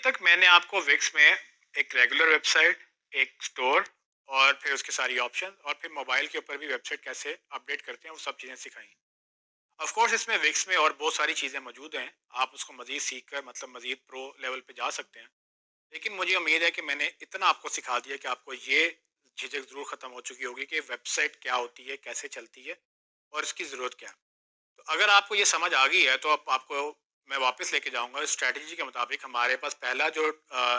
तक मैंने आपको विक्स में एक रेगुलर वेबसाइट, एक स्टोर और फिर उसके सारी ऑप्शन और फिर मोबाइल के ऊपर भी वेबसाइट कैसे अपडेट करते हैं वो सब चीज़ें सिखाई। ऑफ कोर्स इसमें विक्स में और बहुत सारी चीज़ें मौजूद हैं। आप उसको मज़ीद सीख कर मतलब मज़ीद प्रो लेवल पे जा सकते हैं। लेकिन मुझे उम्मीद है कि मैंने इतना आपको सिखा दिया कि आपको ये झिझक ज़रूर ख़त्म हो चुकी होगी कि वेबसाइट क्या होती है, कैसे चलती है और इसकी ज़रूरत क्या है। तो अगर आपको ये समझ आ गई है तो अब आपको मैं वापस लेके जाऊंगा स्ट्रेटजी के मुताबिक। हमारे पास पहला जो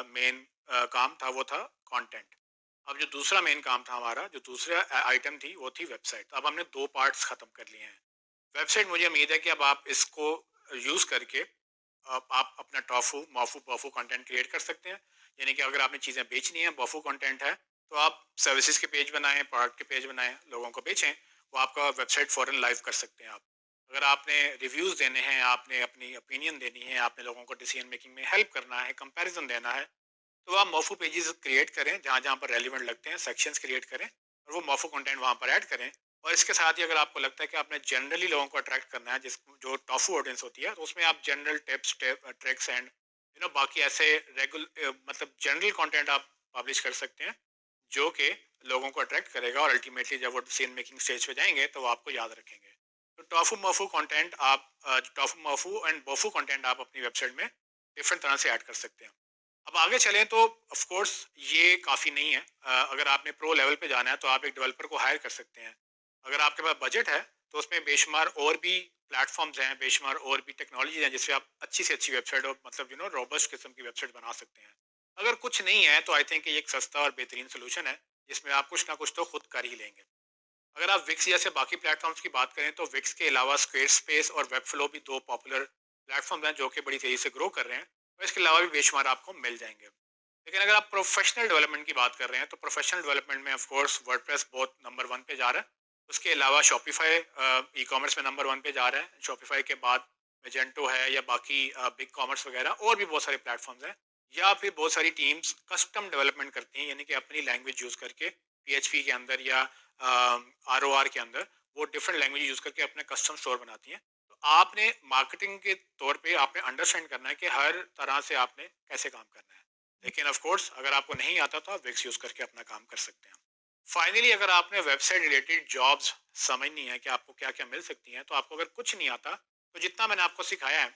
मेन काम था वो था कंटेंट। अब जो दूसरा मेन काम था हमारा, जो दूसरा आइटम थी वो थी वेबसाइट। अब हमने दो पार्ट्स खत्म कर लिए हैं। वेबसाइट मुझे उम्मीद है कि अब आप इसको यूज़ करके आप अपना टॉफू माफू बफू कंटेंट क्रिएट कर सकते हैं। यानी कि अगर आपने चीज़ें बेचनी है, बफू कंटेंट है, तो आप सर्विसेज के पेज बनाएं, प्रोडक्ट के पेज बनाएं, लोगों को बेचें। वो आपका वेबसाइट फ़ौरन लाइव कर सकते हैं आप। अगर आपने रिव्यूज़ देने हैं, आपने अपनी ओपिनियन देनी है, आपने लोगों को डिसीजन मेकिंग में हेल्प करना है, कंपैरिजन देना है, तो आप मोफू पेजेस क्रिएट करें जहाँ जहाँ पर रेलिवेंट लगते हैं, सेक्शंस क्रिएट करें और वो मोफू कंटेंट वहाँ पर ऐड करें। और इसके साथ ही अगर आपको लगता है कि आपने जनरली लोगों को अट्रैक्ट करना है, जिस जो टॉफू ऑडियंस होती है, तो उसमें आप जनरल टिप्स ट्रिक्स एंड बाकी ऐसे मतलब जनरल कंटेंट आप पब्लिश कर सकते हैं जो कि लोगों को अट्रैक्ट करेगा और अल्टीमेटली जब वो डिसीजन मेकिंग स्टेज पे जाएंगे तो वो आपको याद रखेंगे। तो टॉफू मफू कंटेंट आप टॉफू मफू एंड बफू कंटेंट आप अपनी वेबसाइट में डिफरेंट तरह से ऐड कर सकते हैं। अब आगे चलें तो ऑफ कोर्स ये काफ़ी नहीं है। अगर आपने प्रो लेवल पे जाना है तो आप एक डेवलपर को हायर कर सकते हैं। अगर आपके पास बजट है तो उसमें बेशुमार और भी प्लेटफॉर्म्स हैं, बेशुमार और भी टेक्नोलॉजीज हैं जिससे आप अच्छी से अच्छी वेबसाइट और मतलब रोबस्ट किस्म की वेबसाइट बना सकते हैं। अगर कुछ नहीं है तो आई थिंक ये एक सस्ता और बेहतरीन सोल्यूशन है जिसमें आप कुछ ना कुछ तो खुद कर ही लेंगे। अगर आप विक्स जैसे बाकी प्लेटफॉर्म्स की बात करें तो विक्स के अलावा स्क्वेयर स्पेस और वेबफ्लो भी दो पॉपुलर प्लेटफॉर्म हैं जो कि बड़ी तेज़ी से ग्रो कर रहे हैं, और इसके अलावा भी बेशुमार आपको मिल जाएंगे। लेकिन अगर आप प्रोफेशनल डेवलपमेंट की बात कर रहे हैं तो प्रोफेशनल डेवलपमेंट में ऑफ कोर्स वर्डप्रेस बहुत नंबर वन पे जा रहा है। उसके अलावा शॉपिफाई ई कॉमर्स में नंबर वन पे जा रहा है। शॉपिफाई के बाद मेजेंटो है या बाकी बिग कॉमर्स वगैरह और भी बहुत सारे प्लेटफॉर्म्स हैं। या फिर बहुत सारी टीम्स कस्टम डेवलपमेंट करती हैं, यानी कि अपनी लैंग्वेज यूज़ करके पीएचपी के अंदर या आरओआर के अंदर वो डिफरेंट लैंग्वेज यूज़ करके अपने कस्टम स्टोर बनाती हैं। तो आपने मार्केटिंग के तौर पे आपने अंडरस्टैंड करना है कि हर तरह से आपने कैसे काम करना है। लेकिन ऑफ कोर्स अगर आपको नहीं आता तो आप विक्स यूज़ करके अपना काम कर सकते हैं। फाइनली अगर आपने वेबसाइट रिलेटेड जॉब्स समझनी है कि आपको क्या क्या मिल सकती हैं, तो आपको अगर कुछ नहीं आता तो जितना मैंने आपको सिखाया है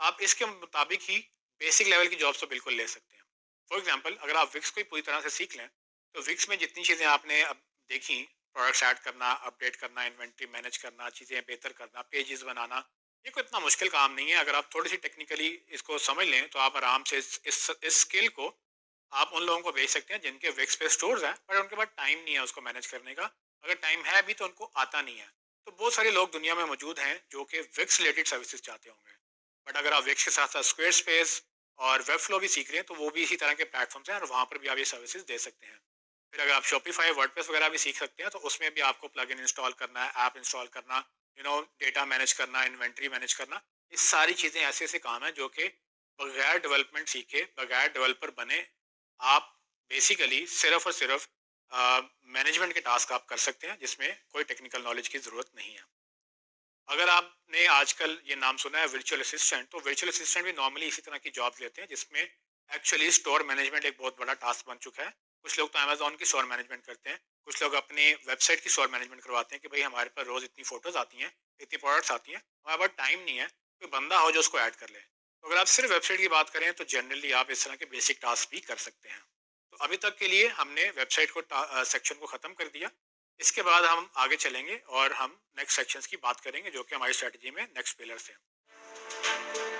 आप इसके मुताबिक ही बेसिक लेवल की जॉब्स तो बिल्कुल ले सकते हैं। फॉर एग्जाम्पल अगर आप विक्स को ही पूरी तरह से सीख लें तो विक्स में जितनी चीज़ें आपने अब देखी, प्रोडक्ट्स ऐड करना, अपडेट करना, इन्वेंट्री मैनेज करना, चीज़ें बेहतर करना, पेजेस बनाना, ये कोई इतना मुश्किल काम नहीं है। अगर आप थोड़ी सी टेक्निकली इसको समझ लें तो आप आराम से इस स्किल को आप उन लोगों को भेज सकते हैं जिनके विक्स पे स्टोर्स हैं पर उनके पास टाइम नहीं है उसको मैनेज करने का। अगर टाइम है भी तो उनको आता नहीं है। तो बहुत सारे लोग दुनिया में मौजूद हैं जो कि विक्स रिलेटेड सर्विसेज चाहते होंगे। बट अगर आप विक्स के साथ साथ स्क्वेयर स्पेस और वेबफ्लो भी सीख रहे हैं तो वो भी इसी तरह के प्लेटफॉर्म्स हैं और वहाँ पर भी आप ये सर्विसेज दे सकते हैं। फिर अगर आप शॉपिफाई वर्डप्रेस वगैरह भी सीख सकते हैं तो उसमें भी आपको प्लगइन इंस्टॉल करना है, ऐप इंस्टॉल करना, डेटा मैनेज करना, इन्वेंट्री मैनेज करना, ये सारी चीज़ें ऐसे ऐसे काम हैं जो कि बगैर डेवलपमेंट सीखे, बगैर डेवलपर बने, आप बेसिकली सिर्फ और सिर्फ मैनेजमेंट के टास्क आप कर सकते हैं जिसमें कोई टेक्निकल नॉलेज की ज़रूरत नहीं है। अगर आपने आजकल ये नाम सुना है वर्चुअल असिस्टेंट, तो वर्चुअल असिस्टेंट भी नॉर्मली इसी तरह की जॉब लेते हैं जिसमें एक्चुअली स्टोर मैनेजमेंट एक बहुत बड़ा टास्क बन चुका है। कुछ लोग तो अमेजोन की स्टोर मैनेजमेंट करते हैं, कुछ लोग अपने वेबसाइट की स्टोर मैनेजमेंट करवाते हैं कि भाई हमारे पास रोज़ इतनी फ़ोटोज़ आती हैं, इतनी प्रोडक्ट्स आती हैं, हमारे पास टाइम नहीं है, कोई बंदा हो जो उसको ऐड कर ले। तो अगर आप सिर्फ वेबसाइट की बात करें तो जनरली आप इस तरह के बेसिक टास्क भी कर सकते हैं। तो अभी तक के लिए हमने वेबसाइट को सेक्शन को ख़त्म कर दिया। इसके बाद हम आगे चलेंगे और हम नेक्स्ट सेक्शंस की बात करेंगे जो कि हमारी स्ट्रेटजी में नेक्स्ट पिलर्स हैं।